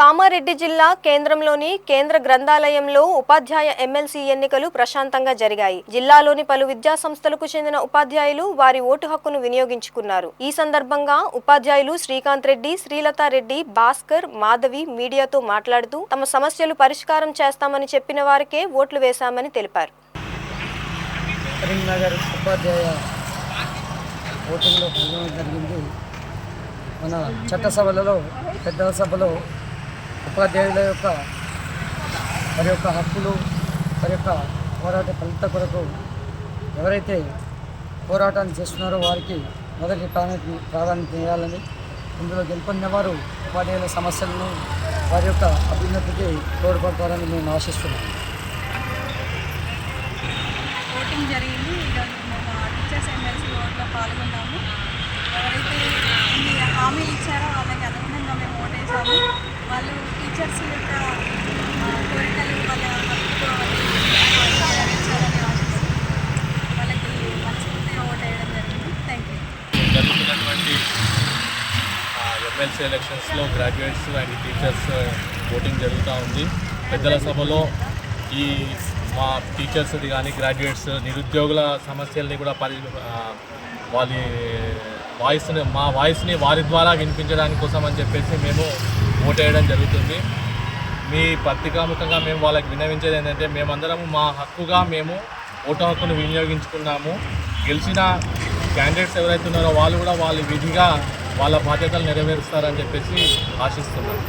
కామారెడ్డి జిల్లా కేంద్రంలోని కేంద్ర గ్రంథాలయంలో ఉపాధ్యాయ ఎమ్మెల్సీ ఎన్నికలు ప్రశాంతంగా జరిగాయి. జిల్లాలోని పలు విద్యా సంస్థలకు చెందిన ఉపాధ్యాయులు వారి ఓటు హక్కును వినియోగించుకున్నారు. ఈ సందర్భంగా ఉపాధ్యాయులు శ్రీకాంత్ రెడ్డి, శ్రీలతా రెడ్డి, భాస్కర్, మాధవి మీడియాతో మాట్లాడుతూ తమ సమస్యలు పరిష్కారం చేస్తామని చెప్పిన వారికే ఓట్లు వేశామని తెలిపారు. కరీంనగర్ ఉపాధ్యాయ ఓటింగ్లో పాల్గొనడం జరిగింది. మన చట్టసభలలో పెద్దల సభలో ఉపాధ్యాయుల యొక్క వారి యొక్క హక్కులు, వారి యొక్క పోరాట ఫలిత కొరకు ఎవరైతే పోరాటాన్ని చేస్తున్నారో వారికి మొదటి ప్రాధాన్యత ఇవ్వాలని, ఇందులో గెలుపొందిన వారు ఉపాధ్యాయుల సమస్యలను వారి యొక్క అభ్యున్నతికి తోడ్పడతారని మేము ఆశిస్తున్నాము. ఓటింగ్ జరిగింది. ఈరోజు మేము టీచర్స్ ఎమ్మెల్సీ ఓట్లో పాల్గొన్నాము. ఎవరైతే ఇన్ని హామీలు ఇచ్చారో వాళ్ళకి అనుగుణంగా మేము ఓటేసాము. వాళ్ళు టీచర్స్ యొక్క కోరికలు వాళ్ళ హక్కుతో నెరవేర్చాలని ఆశిస్తూ వాళ్ళకి మనస్ఫూర్తిగా ఓటేయడం జరిగింది. Thank you. జరుగుతున్నటువంటి ఎమ్మెల్సీ ఎలక్షన్స్లో గ్రాడ్యుయేట్స్ అండ్ టీచర్స్ ఓటింగ్ జరుగుతూ ఉంది. పెద్దల సభలో ఈ మా టీచర్స్ది కానీ గ్రాడ్యుయేట్స్ నిరుద్యోగుల సమస్యల్ని కూడా మా వాయిస్ని వారి ద్వారా వినిపించడానికి కోసం అని చెప్పేసి మేము ఓటేయడం జరుగుతుంది. మీ పత్రికాముఖంగా మేము వాళ్ళకి విన్నవించేది ఏంటంటే, మేమందరం మా హక్కుగా మేము ఓటు హక్కును వినియోగించుకున్నాము. గెలిచిన క్యాండిడేట్స్ ఎవరైతే ఉన్నారో వాళ్ళు కూడా వాళ్ళ విధిగా వాళ్ళ బాధ్యతలు నెరవేరుస్తారని చెప్పేసి ఆశిస్తున్నాం.